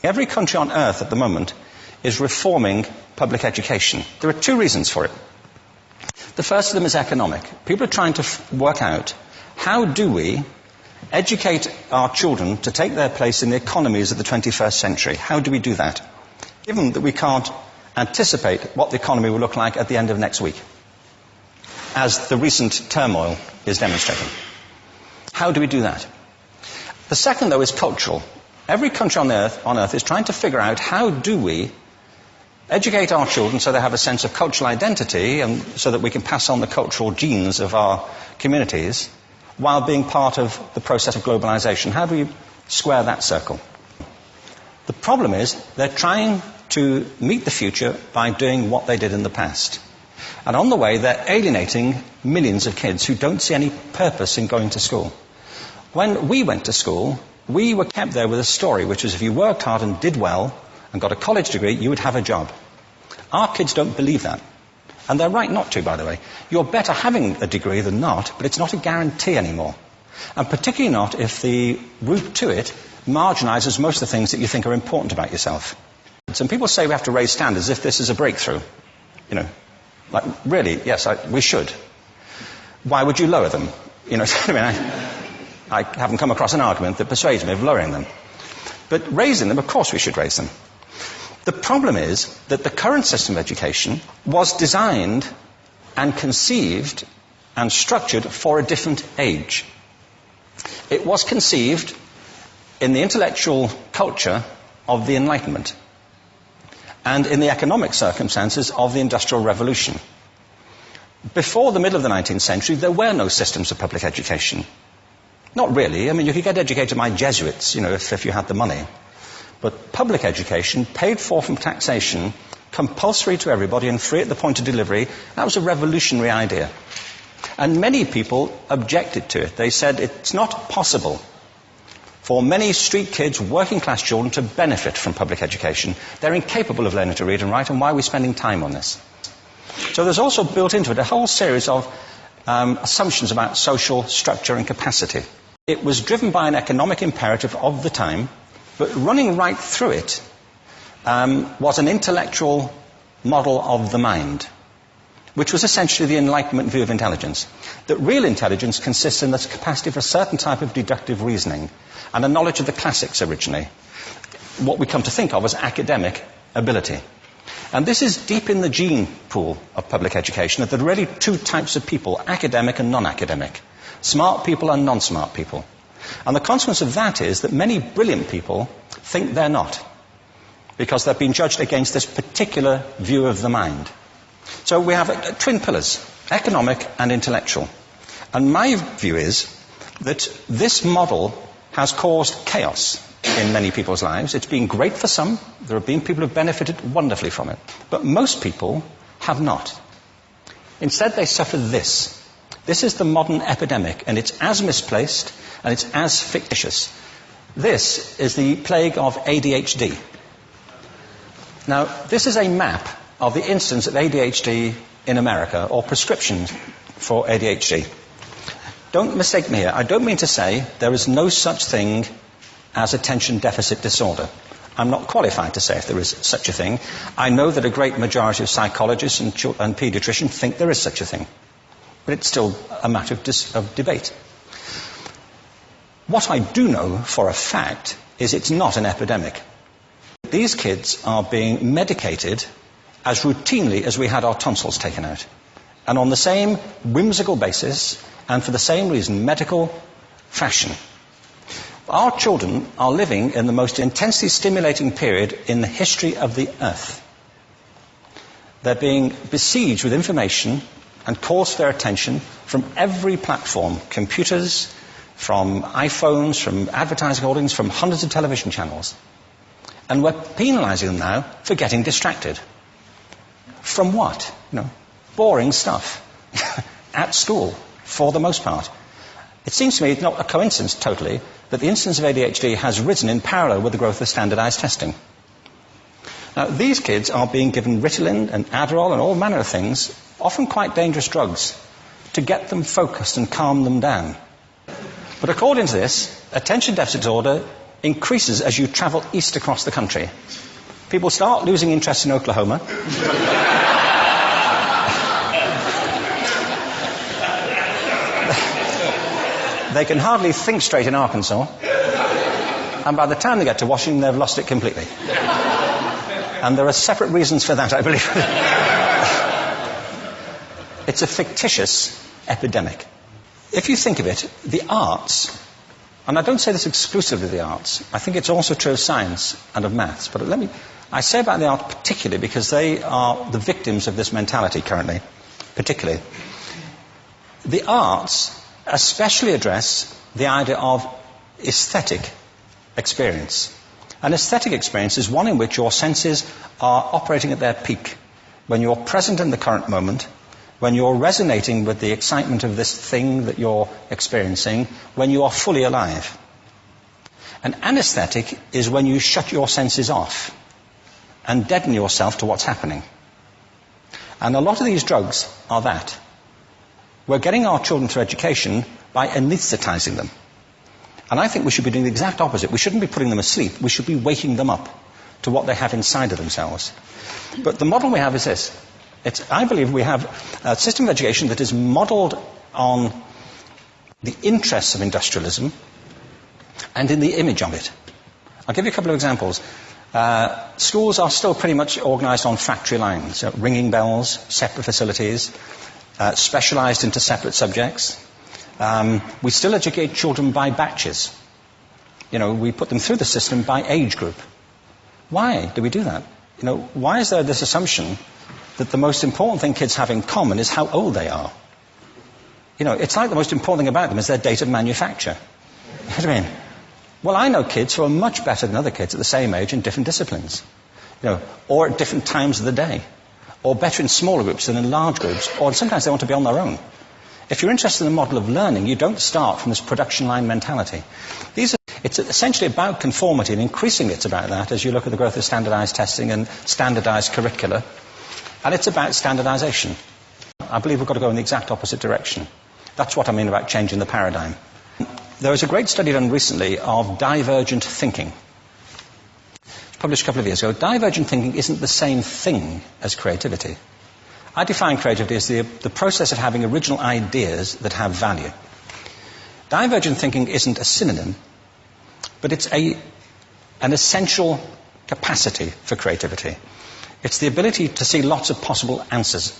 Every country on earth at the moment is reforming public education. There are two reasons for it. The first of them is economic. People are trying to work out, how do we educate our children to take their place in the economies of the 21st century? How do we do that, given that we can't anticipate what the economy will look like at the end of next week, as the recent turmoil is demonstrating? How do we do that? The second, though, is cultural. Every country on earth is trying to figure out, how do we educate our children so they have a sense of cultural identity and so that we can pass on the cultural genes of our communities while being part of the process of globalization. How do we square that circle? The problem is they're trying to meet the future by doing what they did in the past. And on the way, they're alienating millions of kids who don't see any purpose in going to school. When we went to school, we were kept there with a story, which was if you worked hard and did well and got a college degree, you would have a job. Our kids don't believe that. And they're right not to, by the way. You're better having a degree than not, but it's not a guarantee anymore. And particularly not if the route to it marginalizes most of the things that you think are important about yourself. Some people say we have to raise standards as if this is a breakthrough. You know, like, really, yes, we should. Why would you lower them? You know, I mean, I haven't come across an argument that persuades me of lowering them. But raising them, of course we should raise them. The problem is that the current system of education was designed and conceived and structured for a different age. It was conceived in the intellectual culture of the Enlightenment and in the economic circumstances of the Industrial Revolution. Before the middle of the 19th century, there were no systems of public education. Not really. I mean, you could get educated by Jesuits, you know, if you had the money. But public education, paid for from taxation, compulsory to everybody and free at the point of delivery, that was a revolutionary idea. And many people objected to it. They said it's not possible for many street kids, working class children, to benefit from public education. They're incapable of learning to read and write, and why are we spending time on this? So there's also built into it a whole series of assumptions about social structure and capacity. It was driven by an economic imperative of the time, but running right through it was an intellectual model of the mind, which was essentially the Enlightenment view of intelligence. That real intelligence consists in the capacity for a certain type of deductive reasoning and a knowledge of the classics originally, what we come to think of as academic ability. And this is deep in the gene pool of public education, that there are really two types of people, academic and non-academic, smart people and non-smart people. And the consequence of that is that many brilliant people think they're not, because they've been judged against this particular view of the mind. So we have twin pillars, economic and intellectual. And my view is that this model has caused chaos in many people's lives. It's been great for some. There have been people who have benefited wonderfully from it. But most people have not. Instead, they suffer this. This is the modern epidemic, and it's as misplaced and it's as fictitious. This is the plague of ADHD. Now, this is a map of the incidence of ADHD in America, or prescriptions for ADHD. Don't mistake me here. I don't mean to say there is no such thing as attention deficit disorder. I'm not qualified to say if there is such a thing. I know that a great majority of psychologists and paediatricians think there is such a thing. But it's still a matter of debate. What I do know for a fact is it's not an epidemic. These kids are being medicated as routinely as we had our tonsils taken out. And on the same whimsical basis, and for the same reason, medical fashion. Our children are living in the most intensely stimulating period in the history of the earth. They're being besieged with information and calls for their attention from every platform, computers, from iPhones, from advertising holdings, from hundreds of television channels. And we're penalizing them now for getting distracted. From what? Boring stuff. At school, for the most part. It seems to me it's not a coincidence totally that the incidence of ADHD has risen in parallel with the growth of standardized testing. Now, these kids are being given Ritalin and Adderall and all manner of things, often quite dangerous drugs, to get them focused and calm them down. But according to this, attention deficit disorder increases as you travel east across the country. People start losing interest in Oklahoma. They can hardly think straight in Arkansas. And by the time they get to Washington, they've lost it completely. And there are separate reasons for that, I believe. It's a fictitious epidemic. If you think of it, the arts, and I don't say this exclusively of the arts, I think it's also true of science and of maths, but I say about the arts particularly because they are the victims of this mentality currently, particularly. The arts especially address the idea of aesthetic experience. An aesthetic experience is one in which your senses are operating at their peak, when you're present in the current moment, when you're resonating with the excitement of this thing that you're experiencing, when you are fully alive. An anesthetic is when you shut your senses off and deaden yourself to what's happening. And a lot of these drugs are that. We're getting our children through education by anesthetizing them. And I think we should be doing the exact opposite. We shouldn't be putting them asleep. We should be waking them up to what they have inside of themselves. But the model we have is this. I believe we have a system of education that is modeled on the interests of industrialism and in the image of it. I'll give you a couple of examples. Schools are still pretty much organized on factory lines, ringing bells, separate facilities, specialized into separate subjects. We still educate children by batches. We put them through the system by age group. Why do we do that? Why is there this assumption that the most important thing kids have in common is how old they are? It's like the most important thing about them is their date of manufacture. You know what I mean? Well, I know kids who are much better than other kids at the same age in different disciplines, or at different times of the day, or better in smaller groups than in large groups, or sometimes they want to be on their own. If you're interested in the model of learning, you don't start from this production line mentality. It's essentially about conformity, and increasingly it's about that as you look at the growth of standardized testing and standardized curricula. And it's about standardization. I believe we've got to go in the exact opposite direction. That's what I mean about changing the paradigm. There was a great study done recently of divergent thinking. It was published a couple of years ago. Divergent thinking isn't the same thing as creativity. I define creativity as the process of having original ideas that have value. Divergent thinking isn't a synonym, but it's an essential capacity for creativity. It's the ability to see lots of possible answers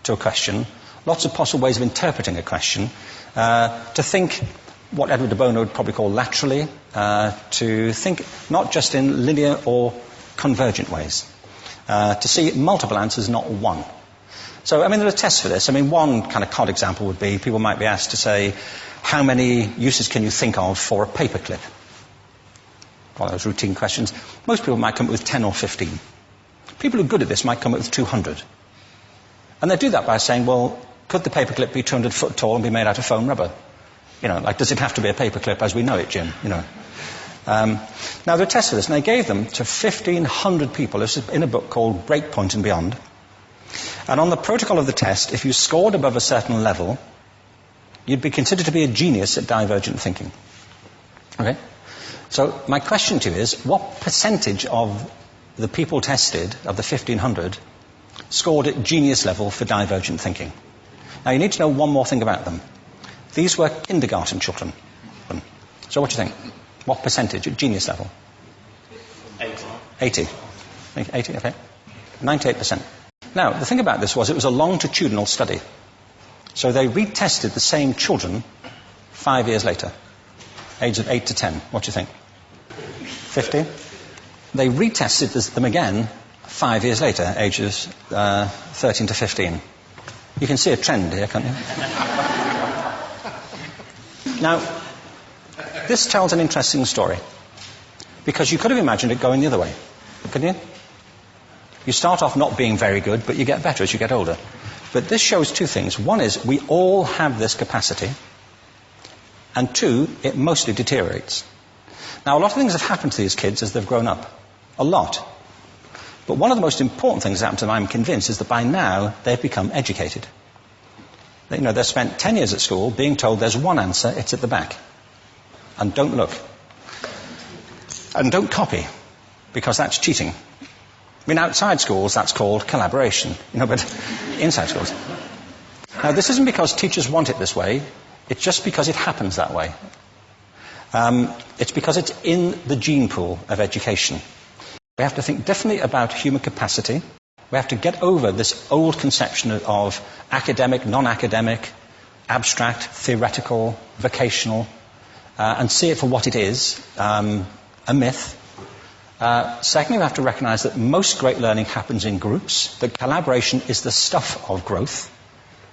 to a question, lots of possible ways of interpreting a question, to think what Edward de Bono would probably call laterally, to think not just in linear or convergent ways, to see multiple answers, not one. So, there are tests for this. One kind of cod example would be people might be asked to say, how many uses can you think of for a paperclip? One of those routine questions. Most people might come up with 10 or 15. People who are good at this might come up with 200. And they do that by saying, well, could the paperclip be 200 foot tall and be made out of foam rubber? Does it have to be a paperclip as we know it, Jim? Now, there are tests for this, and they gave them to 1,500 people. This is in a book called Breakpoint and Beyond. And on the protocol of the test, if you scored above a certain level, you'd be considered to be a genius at divergent thinking. Okay? So my question to you is, what percentage of the people tested, of the 1,500, scored at genius level for divergent thinking? Now, you need to know one more thing about them. These were kindergarten children. So what do you think? What percentage at genius level? 80. 80, okay. 98%. Now, the thing about this was it was a longitudinal study. So they retested the same children 5 years later, ages of 8 to 10. What do you think? 50? They retested them again 5 years later, ages 13 to 15. You can see a trend here, can't you? Now, this tells an interesting story, because you could have imagined it going the other way, couldn't you? You start off not being very good, but you get better as you get older. But this shows two things. One is we all have this capacity, and two, it mostly deteriorates. Now, a lot of things have happened to these kids as they've grown up. A lot. But one of the most important things that happened to them, I'm convinced, is that by now they've become educated. They've spent 10 years at school being told there's one answer, it's at the back. And don't look. And don't copy, because that's cheating. I mean, outside schools, that's called collaboration, but inside schools. Now, this isn't because teachers want it this way, it's just because it happens that way. It's because it's in the gene pool of education. We have to think differently about human capacity. We have to get over this old conception of academic, non-academic, abstract, theoretical, vocational, and see it for what it is, a myth. Secondly, we have to recognize that most great learning happens in groups, that collaboration is the stuff of growth.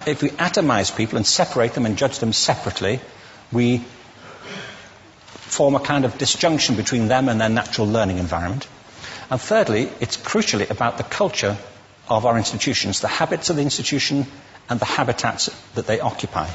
If we atomize people and separate them and judge them separately, we form a kind of disjunction between them and their natural learning environment. And thirdly, it's crucially about the culture of our institutions, the habits of the institution and the habitats that they occupy.